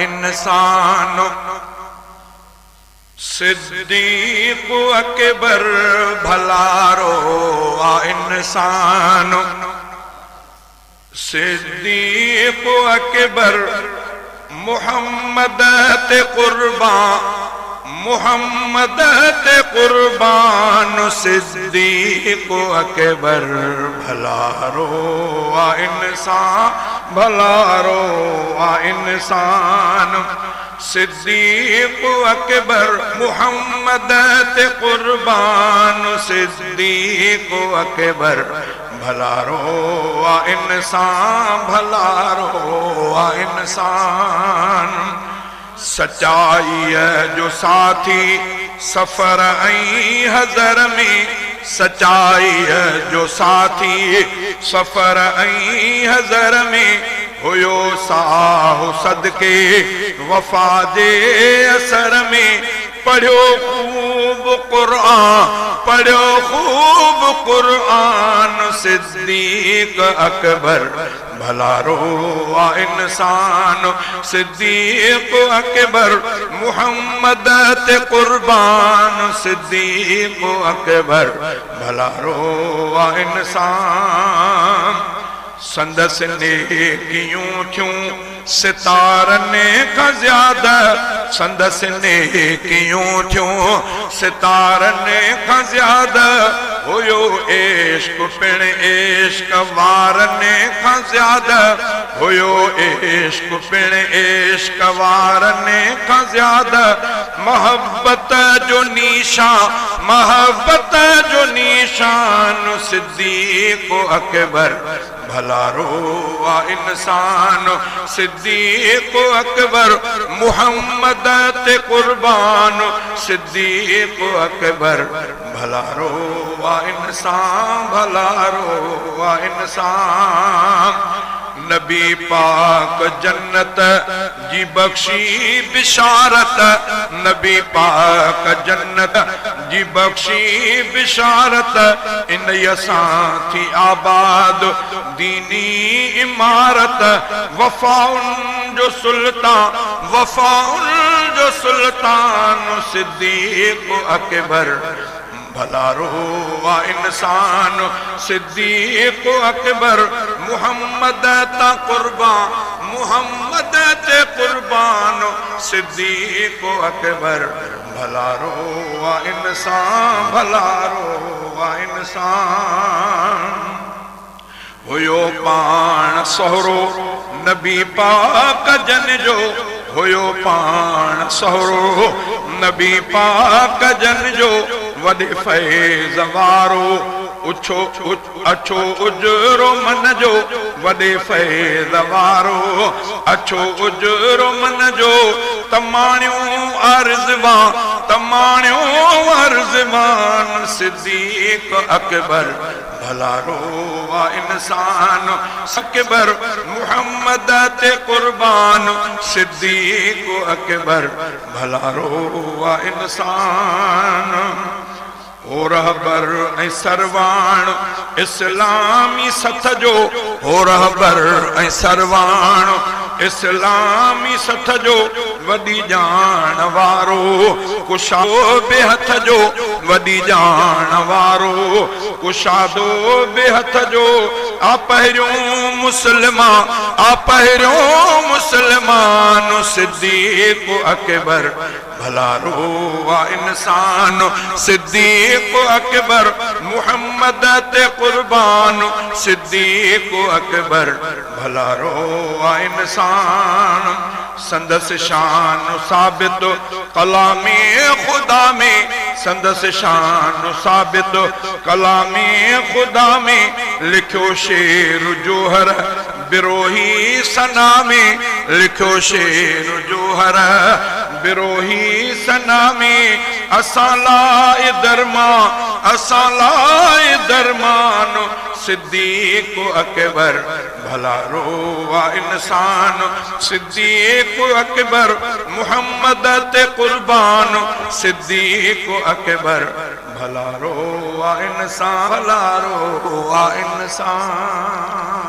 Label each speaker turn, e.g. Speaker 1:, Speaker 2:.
Speaker 1: इंसान सिद्दीक अकबर भलारो आ इंसान सिद्दीक अकबर मुहम्मद ते कुर्बान मुहम्मद ते कुर्बान सिद्दीक अकबर भलारो आ इंसान भलारो आ इंसान सिद्दीक अकबर मुहम्मद ते कुर्बान सिद्दीक अकबर भलारो आ इंसान भलारो आ इंसान सच्चाई जो साथी सफर ऐं हज़र में सच्चाई जो साथी सफर ऐं हज़र में हुयो साहु सदके वफा जे असर में पढ़ियो खूब क़ुरान सिद्दीक अकबर भलारो आ इंसान सिद्दीक अकबर मुहम्मद ते कुर्बान सिद्दीक अकबर भलारो आ इंसान संदस नेकियूं थियूं सितारने का ज्यादा संदस नेकियूं थियूं सितारने का ज्यादा हुयो इश्क पिण इश्क वारने का ज्यादा हुयो इश्क पिण इश्क वारने का ज्यादा मोहब्बत जो निशान सिद्दीक अकबर भलारो आ इंसान सिद्दीक अकबर मुहम्मद ते कुर्बान सिद्दीक अकबर भलारो आ इंसान भलारो आ इंसान नबी पाक जन्नत जी बख्शी बिशारत नबी पाक जन्नत जी बख्शी बिशारत इन यसां थी आबाद दीनी इमारत वफाउन जो सुल्तान सिद्दीक अकबर भलारो आ इंसान सिद्दीक अकबर मुहम्मद ता कुर्बान सिद्दीक अकबर भलारो आ इंसान भलारो आ इंसान हुयो पाण सोहरो नबी पाक जन जो हुयो पाण सोहरो नबी पाक जन जो वॾे फैज़ वारो अछो उजरो मन जो वॾे फैज़ वारो अछो उजरो मन जो तमाणियो अर्ज़मान सिद्दीक अकबर भलारो आ इंसान अकबर मुहम्मद ते कुर्बान सिद्दीक अकबर भलारो आ इंसान ओ रहबर ऐं सरवाण इस्लामी सथ जो ओ रहबर ऐं सरवाण इस्लामी सथ जो वॾी ॼाण वारो कुशादो बेहथ जो वॾी ॼाण वारो कुशादो बेहथ जो आ पहिरियों मुसलमान सिद्दीक अकबर भलारो आ इंसान सिद्दीक अकबर मुहम्मद ते कुर्बान सिद्दीक अकबर भलारो आ इंसान संदस शान साबित कलामे खुदा में संदस शान साबित कलामे खुदा में लिखो शेर जोहर बिरोही सना में लिखो शेर जोहर बिरोही सना में असां लाए दरमान सिद्दीक अकबर भलारो आ इंसान सिद्दीक अकबर मुहम्मद ते कुर्बान सिद्दीक अकबर भलारो आ इंसान भलारो आ इंसान।